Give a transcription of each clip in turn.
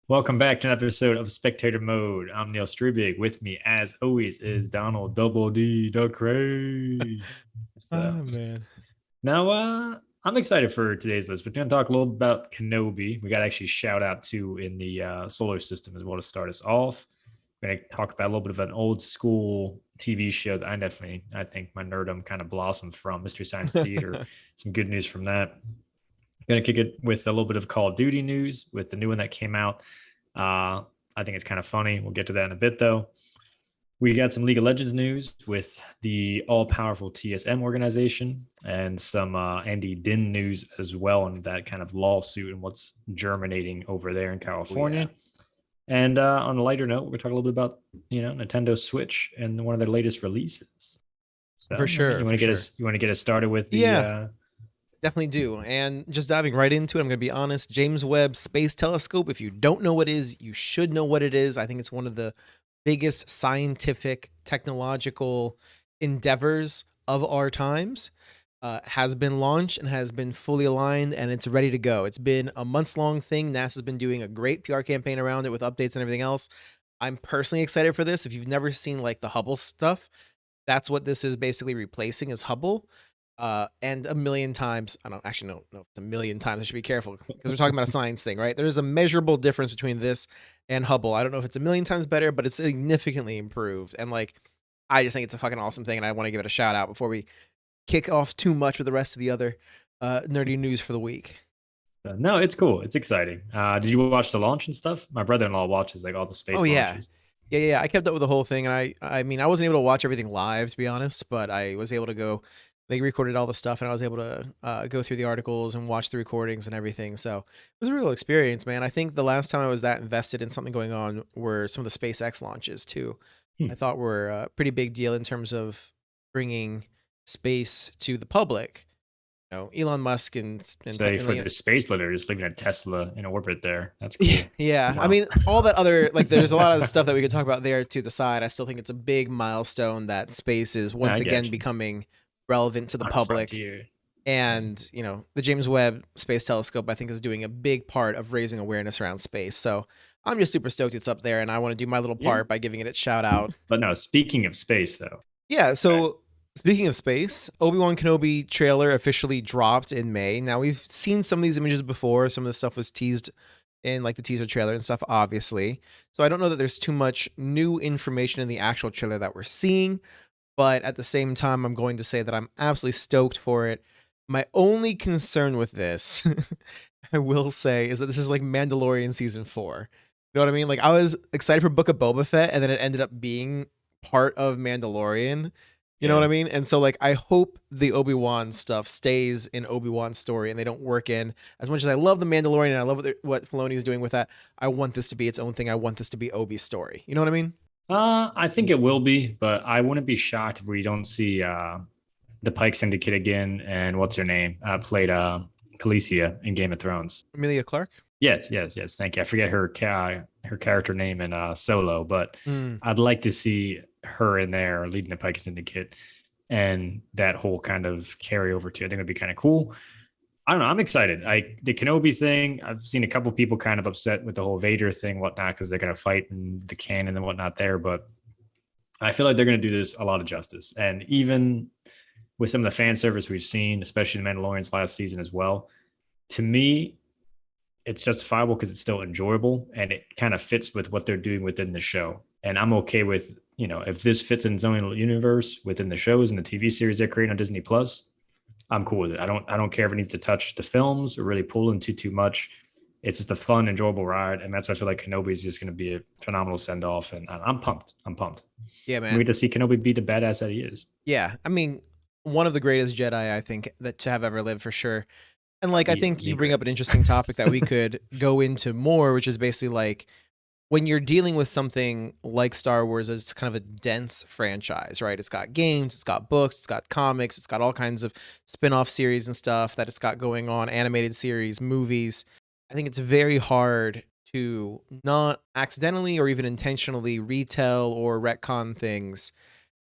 Welcome back to another episode of Spectator Mode. I'm Neil Strebig. With me, as always, is Donald Double D DeCray. So Man. I'm excited for today's list. We're going to talk a little about Kenobi. We got to actually shout out to in the solar system as well to start us off. We're going to talk about a little bit of an old school TV show that I think my nerdom kind of blossomed from, Mystery Science Theater. Some good news from that. Going to kick it with a little bit of Call of Duty news with the new one that came out. I think it's kind of funny. We'll get to that in a bit, though. We got some League of Legends news with the all powerful TSM organization and some Andy Dinh news as well, and that kind of lawsuit and what's germinating over there in Oh yeah. California. And on a lighter note, we're talking a little bit about Nintendo Switch and one of their latest releases. So For you sure, want to for get sure. us started with the Yeah, definitely do. And just diving right into it, I'm going to be honest. James Webb Space Telescope, if you don't know what it is, you should know what it is. I think it's one of the biggest scientific, technological endeavors of our times. Has been launched and has been fully aligned and it's ready to go. It's been a months long thing. NASA's been doing a great PR campaign around it with updates and everything else. I'm personally excited for this. If you've never seen like the Hubble stuff, that's what this is basically replacing is Hubble. And a million times, I don't actually know if it's a million times. I should be careful because we're talking about a science thing, right? There's a measurable difference between this and Hubble. I don't know if it's a million times better, but it's significantly improved. And like, I just think it's a fucking awesome thing, and I want to give it a shout out before we kick off too much with the rest of the other nerdy news for the week. No, it's cool. It's exciting. Did you watch the launch and stuff? My brother-in-law watches like all the Oh space yeah, launches. yeah. I kept up with the whole thing, and I mean, I wasn't able to watch everything live to be honest, but I was able to go. They recorded all the stuff, and I was able to go through the articles and watch the recordings and everything. So it was a real experience, man. I think the last time I was that invested in something going on were some of the SpaceX launches too. I Hmm. thought were a pretty big deal in terms of bringing space to the public. You know, Elon Musk Say and for you know, the space letter, just leaving a Tesla in orbit there. That's yeah, cool. yeah. I Wow. mean, all that other like, there's a lot of stuff that we could talk about there to the side. I still think it's a big milestone that space is once I again get you. becoming relevant to the On a public. frontier. Yeah. And you know, the James Webb Space Telescope, I think, is doing a big part of raising awareness around space. So I'm just super stoked it's up there, and I want to do my little Yeah. part by giving it a shout out. But no, speaking of space though. Yeah. Okay. So speaking of space, Obi-Wan Kenobi trailer officially dropped in May. Now we've seen some of these images before. Some of the stuff was teased in like the teaser trailer and stuff, obviously. So I don't know that there's too much new information in the actual trailer that we're seeing, but at the same time, I'm going to say that I'm absolutely stoked for it. My only concern with this, I will say, is that this is like Mandalorian season 4. You know what I mean? Like I was excited for Book of Boba Fett, and then it ended up being part of Mandalorian. You know what Yeah. I mean? And so like I hope the Obi-Wan stuff stays in Obi-Wan's story and they don't work in, as much as I love the Mandalorian and I love what Filoni is doing with that. I want this to be its own thing. I want this to be Obi's story. You know what I mean? I think it will be, but I wouldn't be shocked if we don't see the Pike Syndicate again and what's her name? Played Khaleesi in Game of Thrones. Amelia Clark? Yes. Thank you. I forget her character name in Solo, but Mm. I'd like to see her in there leading the Pike Syndicate and that whole kind of carryover too. I think it'd be kind of cool. I don't know. I'm excited. The Kenobi thing. I've seen a couple people kind of upset with the whole Vader thing, whatnot, because they're gonna fight in the canon and whatnot there. But I feel like they're gonna do this a lot of justice. And even with some of the fan service we've seen, especially the Mandalorian's last season as well, to me, it's justifiable because it's still enjoyable and it kind of fits with what they're doing within the show. And I'm okay with, if this fits in its own universe within the shows and the TV series they're creating on Disney Plus, I'm cool with it. I don't care if it needs to touch the films or really pull into too much. It's just a fun, enjoyable ride. And that's why I feel like Kenobi is just going to be a phenomenal send off. And I'm pumped. I'm pumped. Yeah, We man. get to see Kenobi be the badass that he is. Yeah. I mean, one of the greatest Jedi I think that to have ever lived for sure. And like I Easily think the you bring up an greatest. interesting topic that we could go into more, which is basically like when you're dealing with something like Star Wars, it's kind of a dense franchise, right? It's got games, it's got books, it's got comics, it's got all kinds of spin-off series and stuff that it's got going on, animated series, movies. I think it's very hard to not accidentally or even intentionally retell or retcon things.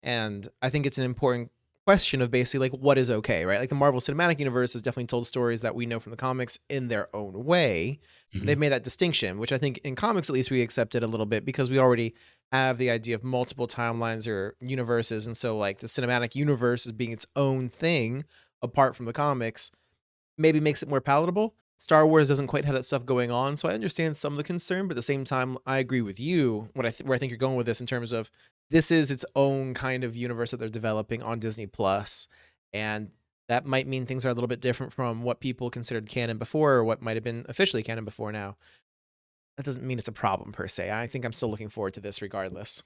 And I think it's an important question of basically like what is okay, right? Like the Marvel Cinematic Universe has definitely told stories that we know from the comics in their own way. And they've Mhm. made that distinction, which I think in comics at least we accept it a little bit because we already have the idea of multiple timelines or universes, and so like the cinematic universe as being its own thing apart from the comics maybe makes it more palatable. Star Wars doesn't quite have that stuff going on, so I understand some of the concern, but at the same time, I agree with you. Where I think you're going with this in terms of this is its own kind of universe that they're developing on Disney Plus, and that might mean things are a little bit different from what people considered canon before, or what might have been officially canon before now. That doesn't mean it's a problem per se. I think I'm still looking forward to this regardless.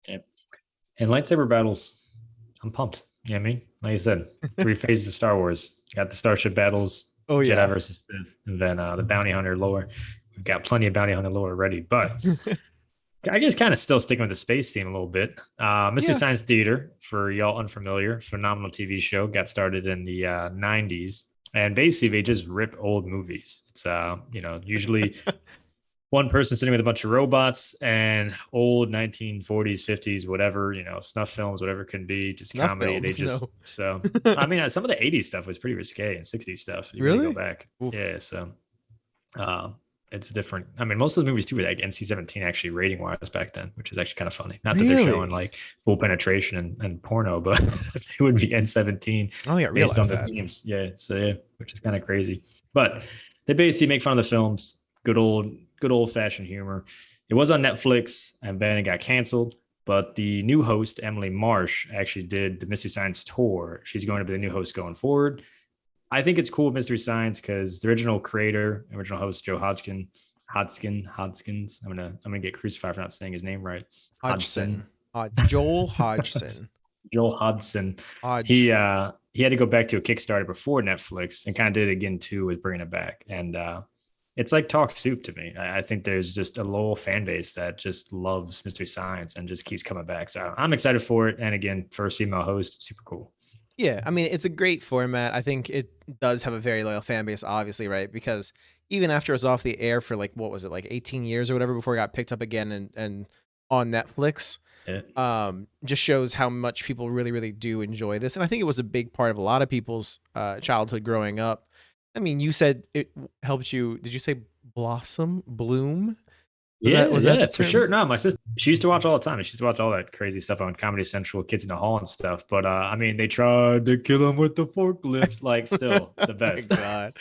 Yeah. And lightsaber battles, I'm pumped. You know what I mean? Like I said, 3 phases of Star Wars. Got the starship battles, Oh Jedi yeah. versus Sith, and then the bounty hunter lore. We've got plenty of bounty hunter lore already, but I guess kind of still sticking with the space theme a little bit. Mystery Yeah. Science Theater, for y'all unfamiliar, phenomenal TV show, got started in the 90s. And basically, they just rip old movies. It's, usually one person sitting with a bunch of robots and old 1940s, 50s, whatever, snuff films, whatever it can be, just Snuff comedy. They films, just, no. so, I mean, some of the 80s stuff was pretty risque and 60s stuff. You really go Really? back. Oof. Yeah. So, uh, it's different. I mean, most of the movies too were like NC-17 actually rating wise back then, which is actually kind of funny. Not that they're showing Really? like full penetration and porno, but it would be N-17 I don't think I based on realized the that. themes. Yeah, so yeah, which is kind of crazy. But they basically make fun of the films. Good old fashioned humor. It was on Netflix and then it got canceled. But the new host, Emily Marsh, actually did the Mystery Science tour. She's going to be the new host going forward. I think it's cool with Mystery Science because the original creator, original host Joe Hodgkins. I'm gonna get crucified for not saying his name right. Hodgson, Hodgson. Joel Hodgson. Joel Hodgson. He Hodge. uh he had to go back to a Kickstarter before Netflix and kind of did it again too with bringing it back. And it's like talk soup to me. I think there's just a loyal fan base that just loves Mystery Science and just keeps coming back. So I'm excited for it. And again, first female host, super cool. Yeah, I mean, it's a great format. I think it does have a very loyal fan base, obviously, right? Because even after it was off the air for like what was it, like 18 years or whatever before it got picked up again and on Netflix, Yeah. just shows how much people really, really do enjoy this. And I think it was a big part of a lot of people's childhood growing up. I mean, you said it helped you. Did you say blossom, bloom? Yeah, Was that yeah, the for sure. term? No, my sister, she used to watch all the time. She used to watch all that crazy stuff on Comedy Central, Kids in the Hall and stuff. But I mean, they tried to kill him with the forklift. Like, still the My best. God,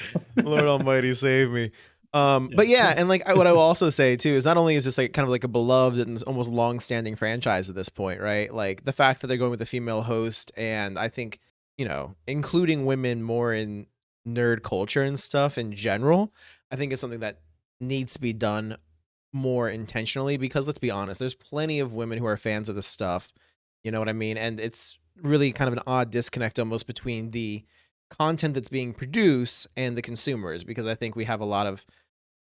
Lord Almighty, save me. Yeah. But yeah, and like what I will also say too is not only is this like kind of like a beloved and almost long-standing franchise at this point, right? Like the fact that they're going with a female host, and I think including women more in nerd culture and stuff in general, I think is something that needs to be done more intentionally because let's be honest, there's plenty of women who are fans of this stuff. You know what I mean? And it's really kind of an odd disconnect almost between the content that's being produced and the consumers because I think we have a lot of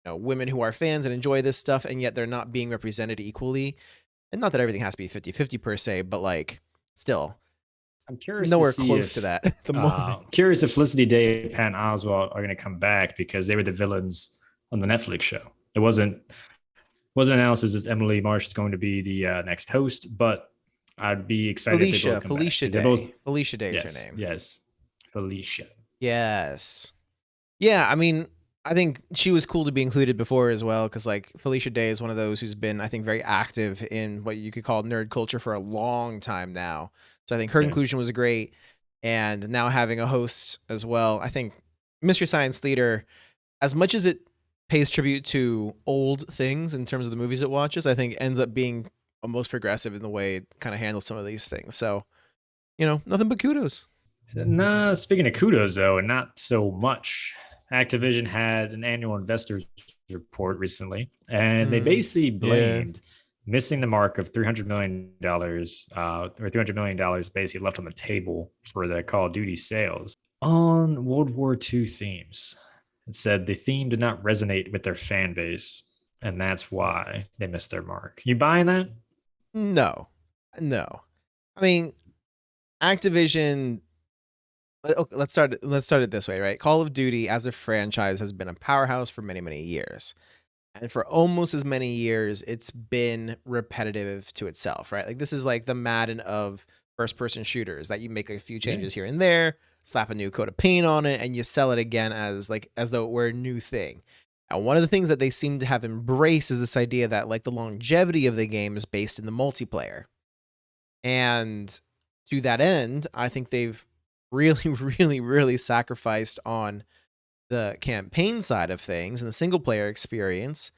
women who are fans and enjoy this stuff and yet they're not being represented equally. And not that everything has to be 50-50 per se, but like still I'm curious to nowhere see close to if that at the moment. curious if Felicity Day and Patton Oswalt are going to come back because they were the villains on the Netflix show. It wasn't announced as Emily Marsh is going to be the next host, but I'd be excited if they both come back Felicia because they both. Day. Felicia Day is her Yes, name. yes, Felicia. Yes. Yeah, I mean, I think she was cool to be included before as well, because like Felicia Day is one of those who's been, I think, very active in what you could call nerd culture for a long time now. So I think her Yeah. inclusion was great, and now having a host as well. I think Mystery Science Theater, as much as it pays tribute to old things in terms of the movies it watches, I think ends up being most progressive in the way it kind of handles some of these things. So, nothing but kudos. Nah, speaking of kudos though, and not so much. Activision had an annual investors report recently, and they basically Yeah. blamed missing the mark of $300 million, or $300 million basically left on the table for the Call of Duty sales on World War II themes. It said the theme did not resonate with their fan base, and that's why they missed their mark. You buying that? No. No. I mean, Activision. Okay, let's start it this way, right? Call of Duty as a franchise has been a powerhouse for many, many years. And for almost as many years, it's been repetitive to itself, right? Like this is like the Madden of first-person shooters that you make a few Yeah. changes here and there, slap a new coat of paint on it, and you sell it again as though it were a new thing. And one of the things that they seem to have embraced is this idea that like the longevity of the game is based in the multiplayer. And to that end, I think they've really, really, really sacrificed on the campaign side of things and the single player experience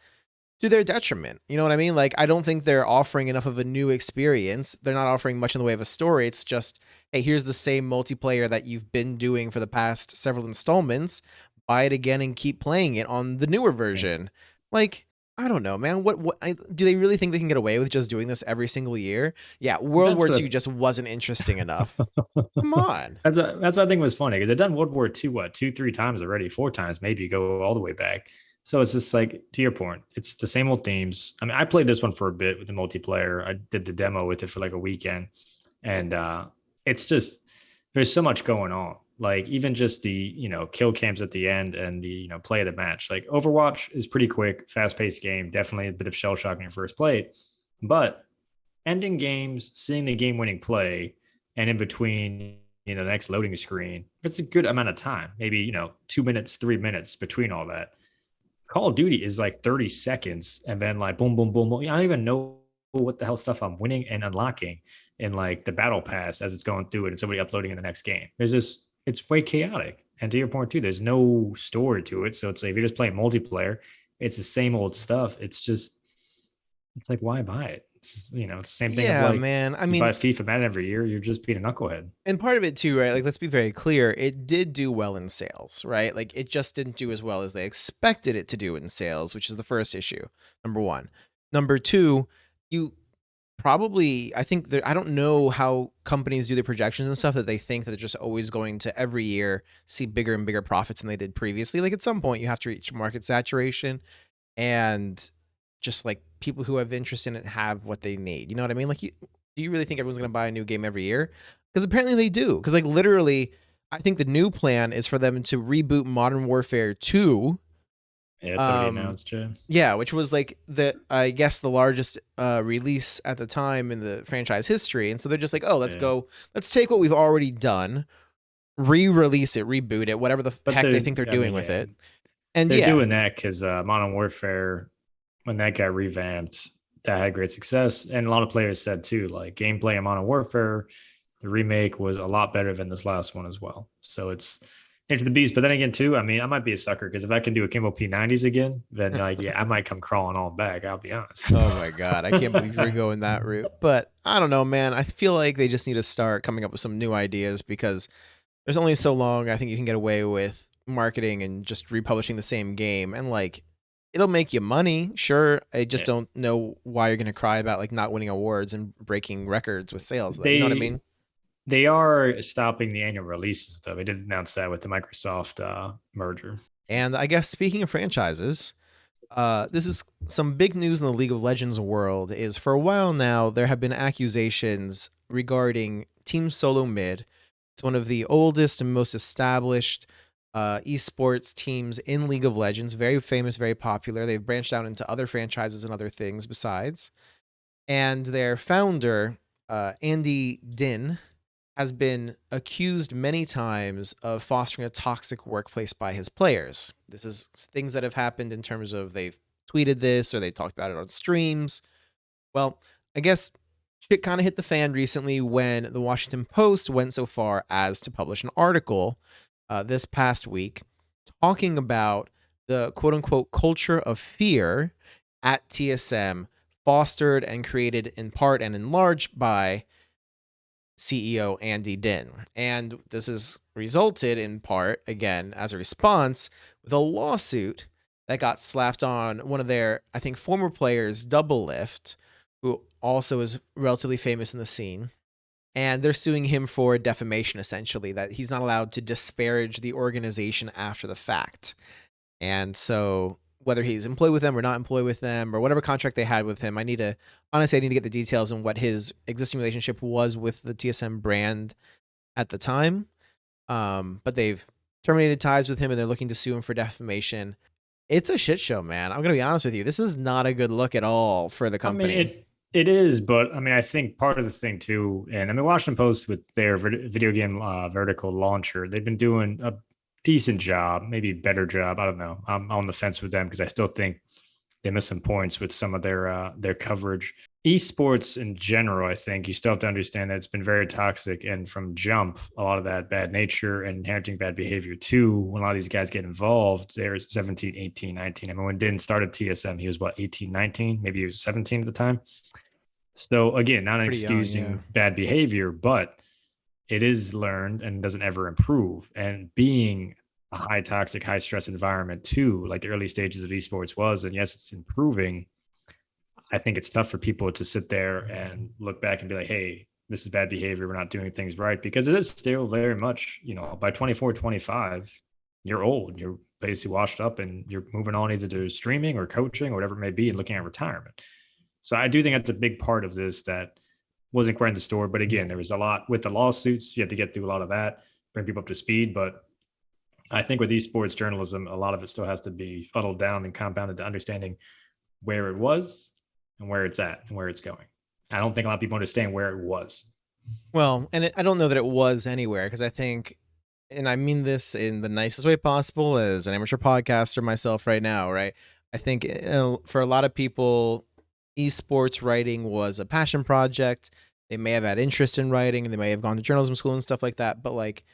to their detriment. You know what I mean? Like, I don't think they're offering enough of a new experience. They're not offering much in the way of a story. It's just, hey, here's the same multiplayer that you've been doing for the past several installments. Buy it again and keep playing it on the newer version. Like, I don't know, man. Do they really think they can get away with just doing this every single year? Yeah, World War II just wasn't interesting enough. Come on. That's what I think was funny because they've done World War II, what, 2, 3 times already, 4 times, maybe go all the way back. So it's just like, to your point, it's the same old themes. I mean, I played this one for a bit with the multiplayer. I did the demo with it for like a weekend. And it's just, there's so much going on. Like even just the, kill cams at the end and the, play of the match. Like Overwatch is pretty quick, fast-paced game, definitely a bit of shell shock when you first play it. But ending games, seeing the game-winning play, and in between, the next loading screen, if it's a good amount of time, maybe, 2 minutes, 3 minutes between all that. Call of Duty is like 30 seconds and then like boom, boom, boom, boom. I don't even know what the hell stuff I'm winning and unlocking in like the battle pass as it's going through it and somebody uploading in the next game. It's way chaotic. And to your point too, there's no story to it. So it's like if you're just playing multiplayer, it's the same old stuff. It's like, why buy it? It's the same thing of Yeah, like man. I you mean, buy FIFA Madden every year, you're just being a knucklehead. and part of it too, right? Like, let's be very clear. It did do well in sales, right? Like, it just didn't do as well as they expected it to do in sales, which is the first issue. Number one. Number two, you probably, I think I don't know how companies do their projections and stuff that they think that they're just always going to every year see bigger and bigger profits than they did previously. Like, at some point, you have to reach market saturation and just like people who have interest in it have what they need. You know what I mean? Like, do you really think everyone's going to buy a new game every year? Because apparently they do. Because like literally, I think the new plan is for them to reboot Modern Warfare 2. Yeah, that's already announced, Jay. Yeah, which was like I guess the largest release at the time in the franchise history. And so they're just like, oh, let's take what we've already done, re-release it, reboot it, whatever the heck they think they're doing with it. And they're doing that because Modern Warfare, when that got revamped, that had great success. And a lot of players said too, like gameplay in Modern Warfare, the remake was a lot better than this last one as well. So it's into the beast. But then again, too, I mean, I might be a sucker because if I can do a Kimbo P90s again, then I might come crawling on back. I'll be honest. Oh my God. I can't believe you're going that route. But I don't know, man. I feel like they just need to start coming up with some new ideas because there's only so long I think you can get away with marketing and just republishing the same game. And like, it'll make you money. Sure. I just don't know why you're going to cry about like not winning awards and breaking records with sales. You know what I mean? They are stopping the annual releases, though. They did announce that with the Microsoft merger. And I guess speaking of franchises, this is some big news in the League of Legends world. Is for a while now there have been accusations regarding Team SoloMid. It's one of the oldest and most established esports teams in League of Legends. Very famous, very popular. They've branched out into other franchises and other things besides. And their founder, Andy Dinh, has been accused many times of fostering a toxic workplace by his players. This is things that have happened in terms of they've tweeted this or they talked about it on streams. Well, I guess shit kind of hit the fan recently when the Washington Post went so far as to publish an article this past week talking about the quote-unquote culture of fear at TSM fostered and created in part and in large by CEO Andy Dinh. And this has resulted in part, again, as a response, with a lawsuit that got slapped on one of their, I think, former players, Doublelift, who also is relatively famous in the scene. And they're suing him for defamation, essentially, that he's not allowed to disparage the organization after the fact. And so whether he's employed with them or not employed with them or whatever contract they had with him, I need to get the details on what his existing relationship was with the TSM brand at the time. But they've terminated ties with him and they're looking to sue him for defamation. It's a shit show, man. I'm going to be honest with you. This is not a good look at all for the company. I mean, It is, but I mean, I think part of the thing too, and I mean, Washington Post with their video game vertical launcher, they've been doing a decent job, maybe better job. I don't know. I'm on the fence with them because I still think they miss some points with some of their coverage. Esports in general, I think you still have to understand that it's been very toxic, and from jump, a lot of that bad nature and inheriting bad behavior too. When a lot of these guys get involved, they're 17, 18, 19. I mean, when Dinh started TSM, he was what, 18, 19, maybe he was 17 at the time. So again, not Pretty young, yeah. excusing bad behavior, but it is learned and doesn't ever improve. And being a high toxic, high stress environment too, like the early stages of esports was, and yes, it's improving. I think it's tough for people to sit there and look back and be like, hey, this is bad behavior. We're not doing things right, because it is still very much, by 24, 25, you're old. You're basically washed up and you're moving on either to streaming or coaching or whatever it may be and looking at retirement. So I do think that's a big part of this that wasn't quite in the store. But again, there was a lot with the lawsuits. You had to get through a lot of that, bring people up to speed. But I think with esports journalism, a lot of it still has to be funneled down and compounded to understanding where it was and where it's at and where it's going. I don't think a lot of people understand where it was. Well, and I don't know that it was anywhere, because I think, and I mean this in the nicest way possible as an amateur podcaster myself right now, right? I think for a lot of people, esports writing was a passion project. They may have had interest in writing and they may have gone to journalism school and stuff like that. But like,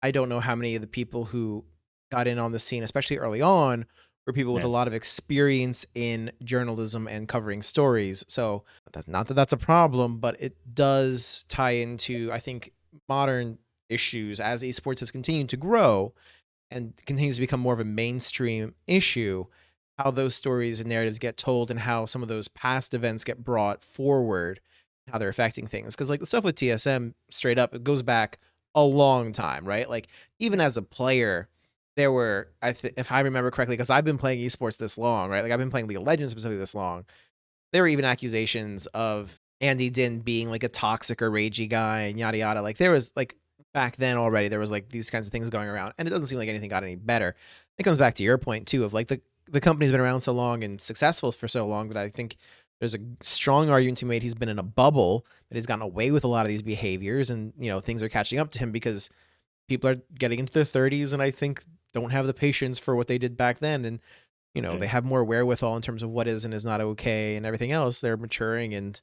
I don't know how many of the people who got in on the scene, especially early on, were people with a lot of experience in journalism and covering stories. So that's not that that's a problem, but it does tie into, I think, modern issues as esports has continued to grow and continues to become more of a mainstream issue, how those stories and narratives get told and how some of those past events get brought forward, how they're affecting things. Because like the stuff with TSM, straight up, it goes back a long time, right? Like even as a player, there were, if I remember correctly, because I've been playing esports this long, right? Like I've been playing League of Legends specifically this long. There were even accusations of Andy Dinh being like a toxic or ragey guy and yada yada. Like there was like back then already, there was like these kinds of things going around, and it doesn't seem like anything got any better. It comes back to your point too of like the company's been around so long and successful for so long that I think there's a strong argument to be made he's been in a bubble, that he's gotten away with a lot of these behaviors, and things are catching up to him because people are getting into their 30s and I think don't have the patience for what they did back then, and they have more wherewithal in terms of what is and is not okay and everything else. They're maturing, and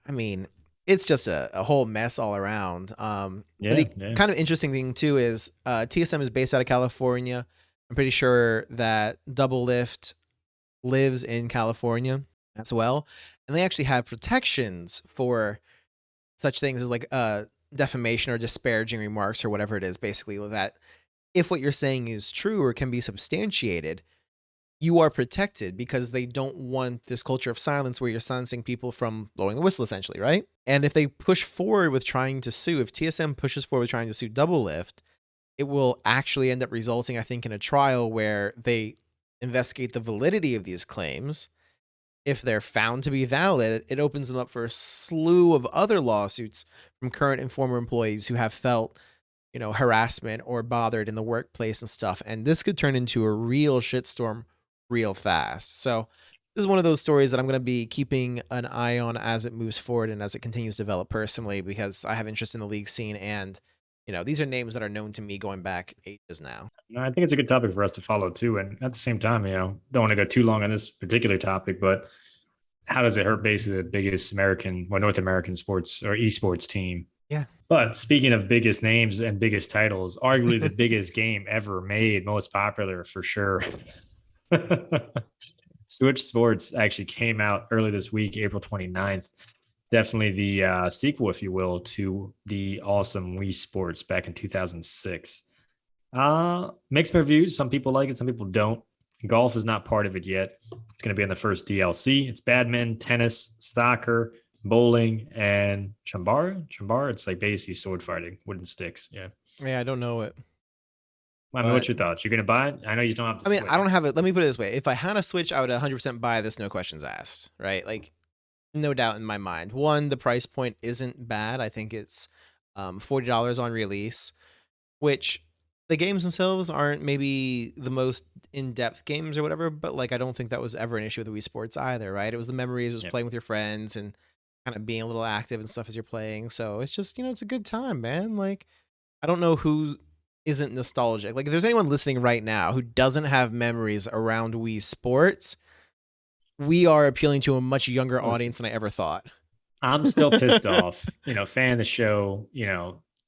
I mean, it's just a whole mess all around. The kind of interesting thing too is TSM is based out of California. I'm pretty sure that Double Lift lives in California as well, and they actually have protections for such things as like defamation or disparaging remarks or whatever it is. Basically, that if what you're saying is true or can be substantiated, you are protected, because they don't want this culture of silence where you're silencing people from blowing the whistle, essentially, right? And if they push forward with trying to sue, if TSM pushes forward with trying to sue Double Lift, it will actually end up resulting, I think, in a trial where they investigate the validity of these claims. If they're found to be valid, it opens them up for a slew of other lawsuits from current and former employees who have felt harassment or bothered in the workplace and stuff. And this could turn into a real shitstorm real fast. So this is one of those stories that I'm going to be keeping an eye on as it moves forward and as it continues to develop personally, because I have interest in the league scene, and these are names that are known to me going back ages now. I think it's a good topic for us to follow too. And at the same time, don't want to go too long on this particular topic, but how does it hurt basically the biggest North American sports or esports team? Yeah. But speaking of biggest names and biggest titles, arguably the biggest game ever made, most popular for sure. Switch Sports actually came out early this week, April 29th. Definitely the sequel, if you will, to the awesome Wii Sports back in 2006. Mixed reviews. Some people like it, some people don't. Golf is not part of it yet. It's going to be in the first DLC. It's badminton, tennis, soccer, bowling, and chambara. It's like basically sword fighting, wooden sticks. Yeah. Yeah, I don't know it. I mean, what's your thoughts? You're going to buy it? I know you don't have to. I mean, I don't have it. Let me put it this way. If I had a Switch, I would 100% buy this, no questions asked, right? Like, no doubt in my mind. One, the price point isn't bad. I think it's $40 on release, which the games themselves aren't maybe the most in-depth games or whatever, but like I don't think that was ever an issue with Wii Sports either, right? It was the memories, it was Yeah. playing with your friends and kind of being a little active and stuff as you're playing. So it's just, it's a good time, man. Like I don't know who isn't nostalgic. Like if there's anyone listening right now who doesn't have memories around Wii Sports, we are appealing to a much younger Listen, audience than I ever thought. I'm still pissed off. Fan of the show.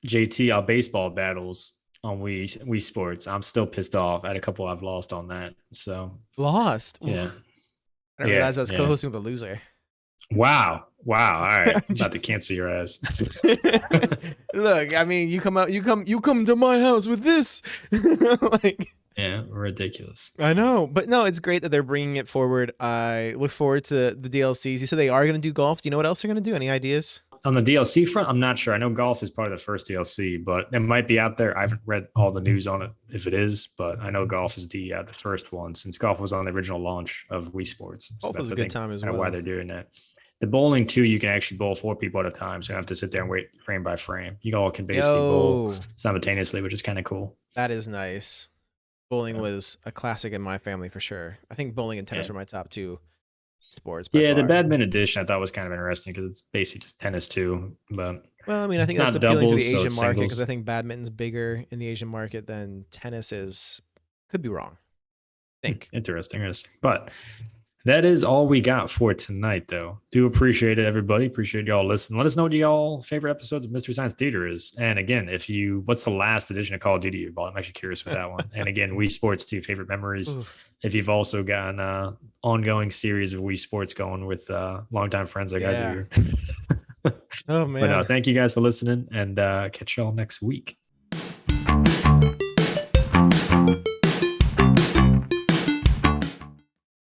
JT our baseball battles on Wii Sports. I'm still pissed off at a couple I've lost on that. So Lost. yeah, Oof. I didn't realize I was yeah. co-hosting with a loser. Wow. All right, I'm about to Just- cancel your ass. Look, I mean, you come to my house with this. Like, Yeah, ridiculous. I know, but no, it's great that they're bringing it forward. I look forward to the DLCs. You said they are going to do golf. Do you know what else they're going to do? Any ideas? On the DLC front, I'm not sure. I know golf is part of the first DLC, but it might be out there. I haven't read all the news on it if it is, but I know golf is the first one since golf was on the original launch of Wii Sports. Golf was a good time as well. Why they're doing that. The bowling too, you can actually bowl 4 people at a time, so you don't have to sit there and wait frame by frame. You all can basically bowl simultaneously, which is kind of cool. That is nice. Bowling was a classic in my family for sure. I think bowling and tennis were my top 2 sports. Yeah, the badminton edition I thought was kind of interesting because it's basically just tennis too. But well, I mean, I think that's appealing to the Asian market because I think badminton's bigger in the Asian market than tennis is. Could be wrong. I think. Interesting. But that is all we got for tonight, though. Do appreciate it, everybody. Appreciate y'all listening. Let us know what y'all favorite episodes of Mystery Science Theater is. And again, what's the last edition of Call of Duty you bought? I'm actually curious with that one. And again, Wii Sports too, favorite memories. Oof. If you've also got an ongoing series of Wii Sports going with longtime friends like I do. Oh man. But no, thank you guys for listening, and catch y'all next week.